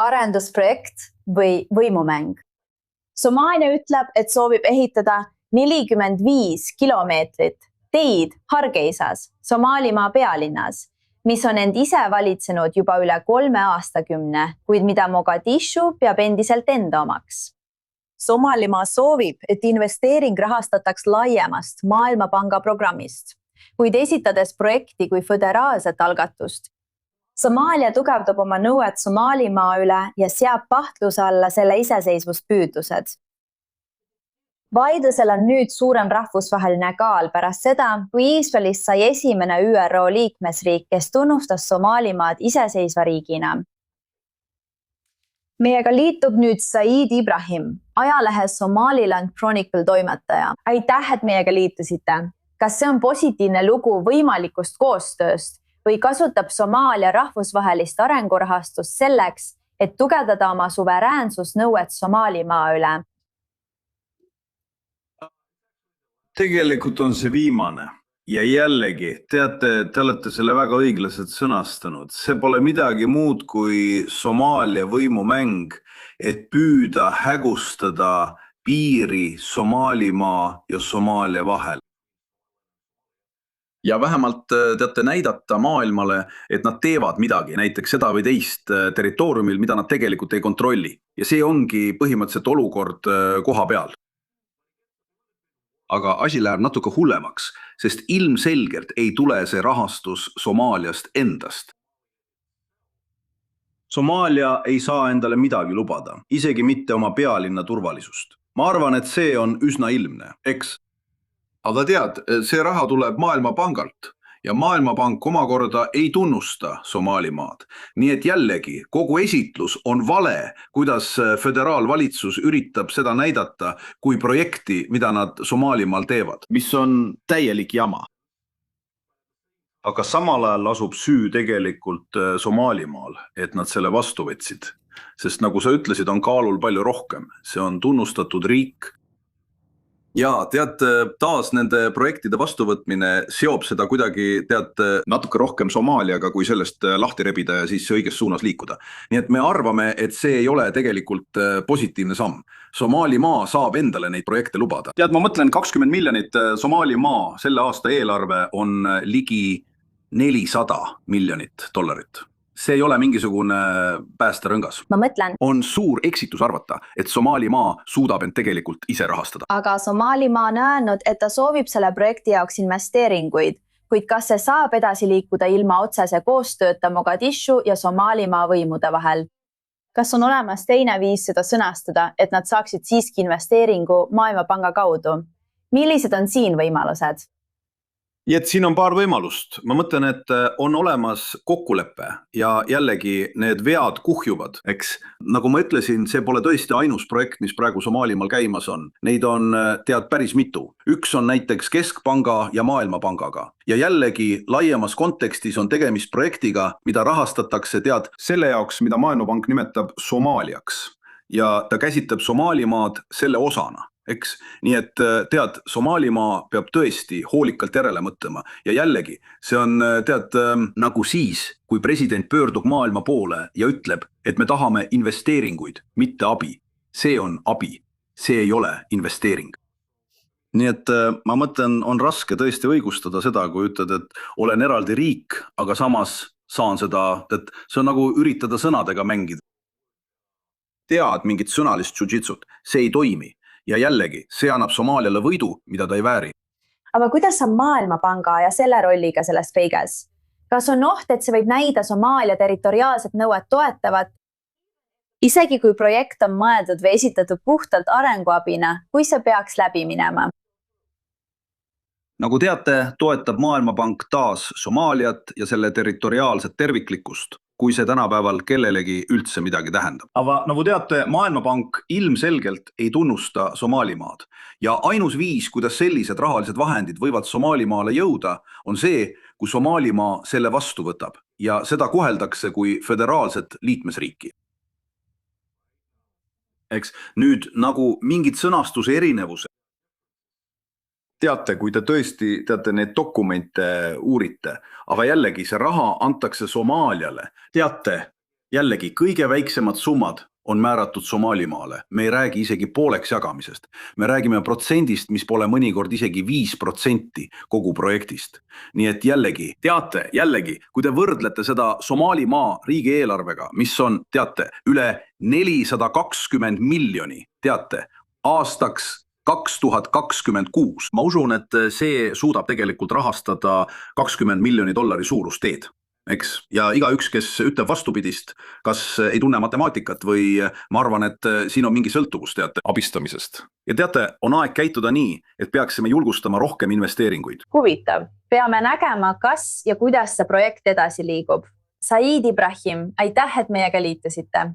arendusprojekt või võimumäng. Somaalia ütleb, et soovib ehitada 45 kilomeetrit teid Hargeisas, Somaalimaa pealinnas, mis on end ise valitsenud juba üle 3 aastakümne, kuid mida Mogadishu peab endiselt enda omaks. Somaalimaa soovib, et investeering rahastataks laiemast Maailmapanga programmist, kuid esitades projekti kui föderaalset algatust. Somaalia tugevdab oma nõuet Somaalimaa üle ja seab kahtluse alla selle iseseisvuspüüdlused. Vaidlusel on nüüd suurem rahvusvaheline kaal pärast seda, kui Iisraelist sai esimene ÜRO liikmesriik, kes tunnustas Somaalimaad iseseisva riigina. Meiega liitub nüüd Said Ibrahim, ajalehes Somaliland Chronicle toimetaja. Aitäh, et meiega liitusite. Kas see on positiivne lugu võimalikust koostööst või kasutab Somaalia rahvusvahelist arengurahastust selleks, et tugevdada oma suveräänsusnõuet Somaalimaa üle? Tegelikult on see viimane ja jällegi, teate, te olete selle väga õiglaselt sõnastanud. See pole midagi muud kui Somaalia võimumäng, et püüda hägustada piiri Somaalimaa ja Somaalia vahel. Ja vähemalt teate näidata maailmale, et nad teevad midagi, näiteks seda või teist territooriumil, mida nad tegelikult ei kontrolli. Ja see ongi põhimõtteliselt olukord koha peal. Aga asi läheb natuke hullemaks, sest ilmselgelt ei tule see rahastus Somaaliast endast. Somaalia ei saa endale midagi lubada, isegi mitte oma pealinna turvalisust. Ma arvan, et see on üsna ilmne, eks? Aga tead, see raha tuleb Maailmapangalt ja Maailmapank omakorda ei tunnusta Somaalimaad. Nii et jällegi, kogu esitlus on vale, kuidas föderaalvalitsus üritab seda näidata kui projekti, mida nad Somaalimaal teevad, mis on täielik jama. Aga samal ajal asub süü tegelikult Somaalimaal, et nad selle vastu võtsid. Sest nagu sa ütlesid, on kaalul palju rohkem. See on tunnustatud riik. Ja tead, taas nende projektide vastuvõtmine seob seda kuidagi natuke rohkem Somaaliaga, kui sellest lahti rebida ja siis õiges suunas liikuda. Nii et me arvame, et see ei ole tegelikult positiivne samm. Somaalimaa saab endale neid projekte lubada. Tead, ma mõtlen 20 miljonit Somaalimaa selle aasta eelarve on ligi $400 miljonit. See ei ole mingisugune päästerõngas. Ma mõtlen. On suur eksitus arvata, et Somaalimaa suudab end tegelikult ise rahastada. Aga Somaalimaa on öelnud, et ta soovib selle projekti jaoks investeeringuid, kuid kas see saab edasi liikuda ilma otsese koostööta Mogadishu ja Somaalimaa võimude vahel? Kas on olemas teine viis seda sõnastada, et nad saaksid siiski investeeringu Maailmapanga kaudu? Millised on siin võimalused? Ja et siin on paar võimalust. Ma mõtlen, et on olemas kokkulepe ja jällegi need vead kuhjuvad, eks. Nagu ma ütlesin, see pole tõesti ainus projekt, mis praegu Somaalimaal käimas on. Neid on päris mitu. Üks on näiteks Keskpanga ja Maailmapangaga. Ja jällegi laiemas kontekstis on tegemist projektiga, mida rahastatakse selle jaoks, mida Maailmapank nimetab Somaaliaks. Ja ta käsitleb Somaalimaad selle osana. Eks? Nii et Somaalimaa peab tõesti hoolikalt järele mõtlema ja jällegi see on nagu siis, kui president pöördub maailma poole ja ütleb, et me tahame investeeringuid, mitte abi. See on abi, see ei ole investeering. Nii et ma mõtlen, on raske tõesti õigustada seda, kui ütled, et olen eraldi riik, aga samas saan seda, et see on nagu üritada sõnadega mängida. Tead mingit sõnalist jiu-jitsut, see ei toimi. Ja jällegi, see annab Somaaliale võidu, mida ta ei vääri. Aga kuidas on Maailmapanga ja selle rolliga selles kõiges? Kas on oht, et see võib näida Somaalia territoriaalset nõuet toetavat? Isegi kui projekt on mõeldud või esitatud puhtalt arenguabina, kui see peaks läbi minema? Nagu teate, toetab Maailmapank taas Somaaliat ja selle territoriaalset terviklikkust, kui see tänapäeval kellelegi üldse midagi tähendab. Aga nagu teate, Maailmapank ilmselgelt ei tunnusta Somaalimaad. Ja ainus viis, kuidas sellised rahalised vahendid võivad Somaalimaale jõuda, on see, kui Somaalimaa selle vastu võtab. Ja seda koheldakse kui föderaalset liikmesriiki. Eks nüüd nagu mingid sõnastuse erinevuse. Teate, kui te tõesti need dokumente uurite, aga jällegi see raha antakse Somaaliale. Teate, jällegi kõige väiksemad summad on määratud Somaalimaale. Me ei räägi isegi pooleks jagamisest. Me räägime protsendist, mis pole mõnikord isegi 5% kogu projektist. Nii et jällegi, kui te võrdlete seda Somaalimaa riigieelarvega, mis on, üle 420 miljoni, aastaks 2026. Ma usun, et see suudab tegelikult rahastada $20 miljoni suurust teed. Eks? Ja igaüks, kes ütleb vastupidist, kas ei tunne matemaatikat või ma arvan, et siin on mingi sõltuvus abistamisest. Ja on aeg käituda nii, et peaksime julgustama rohkem investeeringuid. Huvitav. Peame nägema, kas ja kuidas see projekt edasi liigub. Said Ibrahim, aitäh, et meiega liitusite.